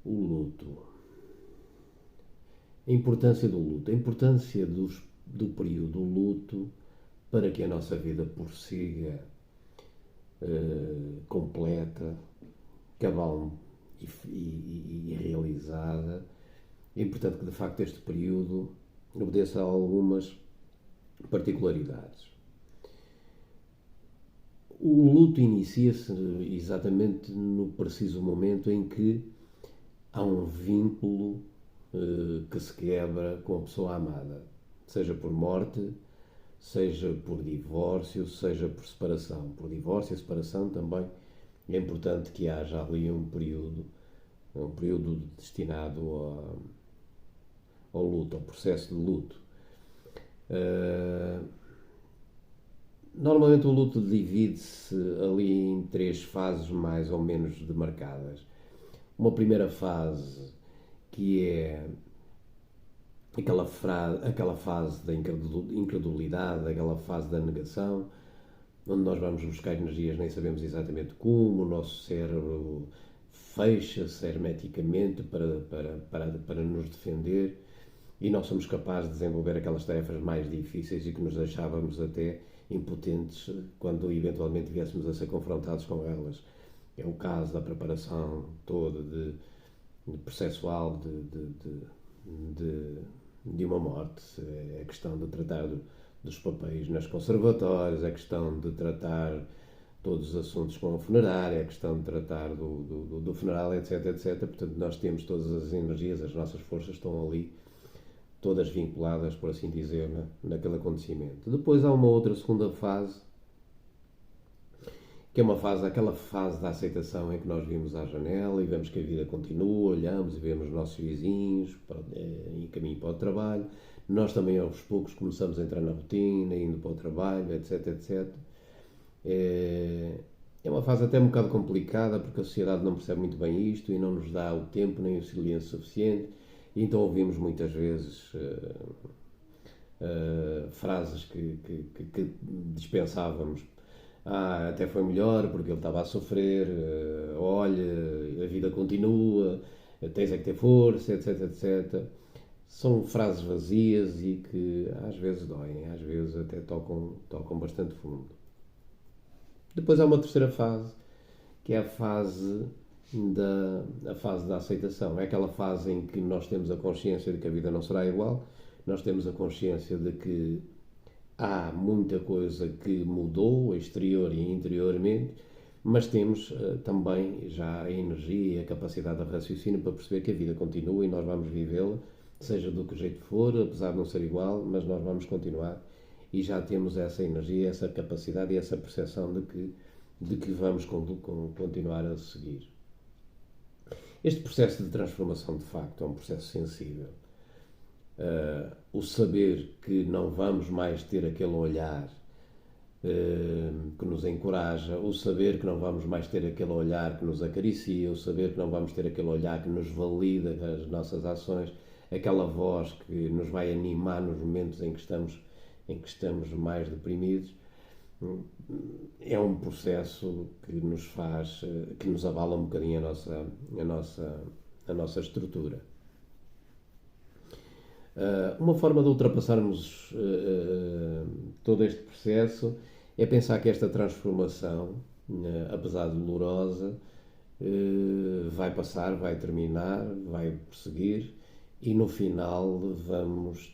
O luto. A importância do luto. A importância do período luto para que a nossa vida prossiga completa, cabal e realizada. É importante que, de facto, este período obedeça a algumas particularidades. O luto inicia-se exatamente no preciso momento em que há um vínculo que se quebra com a pessoa amada, seja por morte, seja por divórcio, seja por separação. Por divórcio e separação também é importante que haja ali um período destinado ao luto, ao processo de luto. Normalmente o luto divide-se ali em 3 fases mais ou menos demarcadas. Uma primeira fase que é aquela fase da incredulidade, aquela fase da negação, onde nós vamos buscar energias, nem sabemos exatamente como, o nosso cérebro fecha-se hermeticamente para nos defender e não somos capazes de desenvolver aquelas tarefas mais difíceis e que nos deixávamos até impotentes quando eventualmente viéssemos a ser confrontados com elas. É o caso da preparação toda de processual de uma morte. É a questão de tratar dos papéis nas conservatórias, é a questão de tratar todos os assuntos com a funerária, é a questão de tratar do funeral, etc, etc. Portanto, nós temos todas as energias, as nossas forças estão ali, todas vinculadas, por assim dizer, naquele acontecimento. Depois há uma outra segunda fase, que é aquela fase da aceitação em que nós vimos à janela e vemos que a vida continua, olhamos e vemos os nossos vizinhos em caminho para o trabalho. Nós também aos poucos começamos a entrar na rotina, indo para o trabalho, etc, etc. É uma fase até um bocado complicada porque a sociedade não percebe muito bem isto e não nos dá o tempo nem o silêncio suficiente. E então ouvimos muitas vezes frases que dispensávamos. Até foi melhor porque ele estava a sofrer, olha, a vida continua, tens é que ter força, etc, etc. São frases vazias e que às vezes doem, às vezes até tocam bastante fundo. Depois há uma terceira fase, que é a fase da aceitação. É aquela fase em que nós temos a consciência de que a vida não será igual, nós temos a consciência de que há muita coisa que mudou, exterior e interiormente, mas temos também já a energia e a capacidade de raciocínio para perceber que a vida continua e nós vamos vivê-la, seja do que jeito for, apesar de não ser igual, mas nós vamos continuar e já temos essa energia, essa capacidade e essa percepção de que vamos continuar a seguir. Este processo de transformação, de facto, é um processo sensível. O saber que não vamos mais ter aquele olhar que nos encoraja, o saber que não vamos mais ter aquele olhar que nos acaricia, o saber que não vamos ter aquele olhar que nos valida as nossas ações, aquela voz que nos vai animar nos momentos em que estamos mais deprimidos, é um processo que nos abala um bocadinho a nossa estrutura. Uma forma de ultrapassarmos todo este processo é pensar que esta transformação, apesar de dolorosa, vai passar, vai terminar, vai prosseguir e no final vamos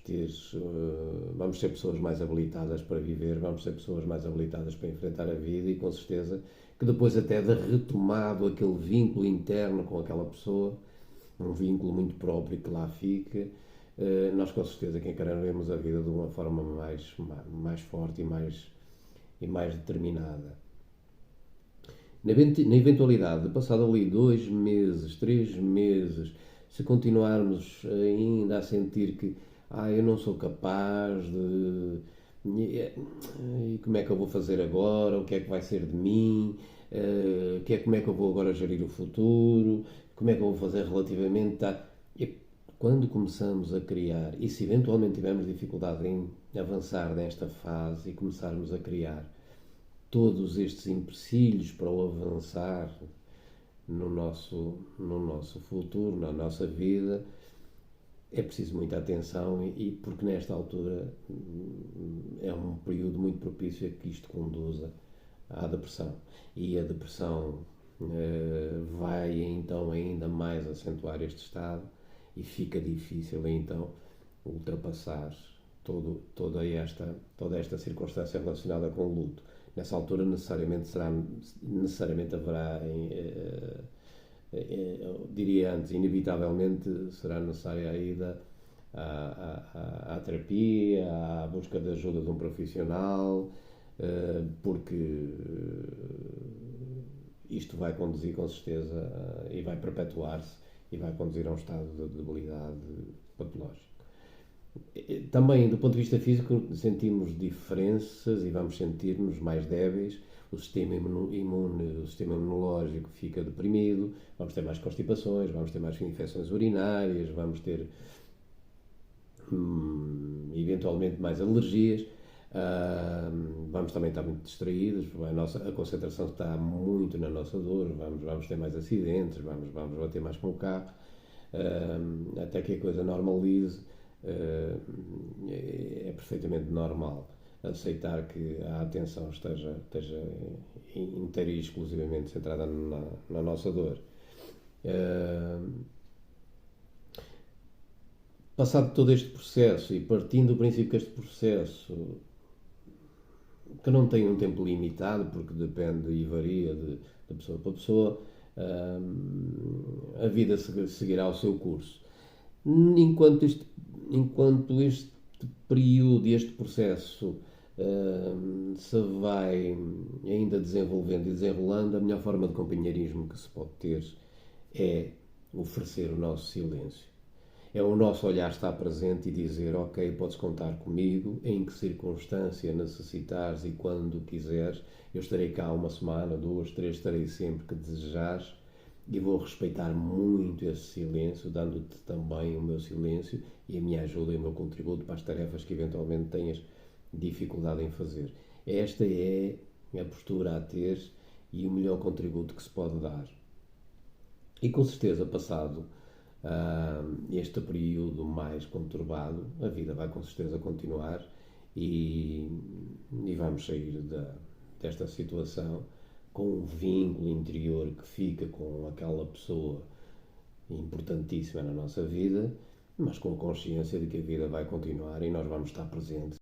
ser pessoas mais habilitadas para viver, vamos ser pessoas mais habilitadas para enfrentar a vida e com certeza que depois até de retomado aquele vínculo interno com aquela pessoa, um vínculo muito próprio que lá fica, nós com certeza que encararemos a vida de uma forma mais forte e mais determinada. Na eventualidade de passar ali 2 meses, 3 meses, se continuarmos ainda a sentir que eu não sou capaz de... E como é que eu vou fazer agora? O que é que vai ser de mim? Como é que eu vou agora gerir o futuro? Como é que eu vou fazer relativamente quando começamos a criar, e se eventualmente tivermos dificuldade em avançar nesta fase e começarmos a criar todos estes empecilhos para o avançar, no nosso futuro, na nossa vida, é preciso muita atenção e porque nesta altura é um período muito propício a que isto conduza à depressão. E a depressão vai então ainda mais acentuar este estado e fica difícil então ultrapassar toda esta circunstância relacionada com o luto. Nessa altura necessariamente haverá, diria antes, inevitavelmente será necessária a ida à terapia, à busca de ajuda de um profissional, porque isto vai conduzir com certeza e vai perpetuar-se e vai conduzir a um estado de debilidade patológico. Também, do ponto de vista físico, sentimos diferenças e vamos sentir-nos mais débeis. O sistema imune, o sistema imunológico fica deprimido, vamos ter mais constipações, vamos ter mais infecções urinárias, vamos ter eventualmente mais alergias, vamos também estar muito distraídos, a concentração está muito na nossa dor, vamos ter mais acidentes, vamos bater mais com o carro, até que a coisa normalize. É perfeitamente normal aceitar que a atenção esteja inteira e exclusivamente centrada na nossa dor. Passado todo este processo e partindo do princípio que este processo, que não tem um tempo limitado, porque depende e varia de pessoa para pessoa, a vida seguirá o seu curso. Enquanto este período e este processo se vai ainda desenvolvendo e desenrolando, a melhor forma de companheirismo que se pode ter é oferecer o nosso silêncio. É o nosso olhar estar presente e dizer: ok, podes contar comigo, em que circunstância necessitares e quando quiseres, eu estarei cá uma semana, 2, 3, estarei sempre que desejares e vou respeitar muito esse silêncio, dando-te também o meu silêncio e a minha ajuda e o meu contributo para as tarefas que eventualmente tenhas dificuldade em fazer. Esta é a postura a ter e o melhor contributo que se pode dar. E com certeza, passado este período mais conturbado, a vida vai com certeza continuar e vamos sair desta situação com um vínculo interior que fica com aquela pessoa importantíssima na nossa vida, mas com consciência de que a vida vai continuar e nós vamos estar presentes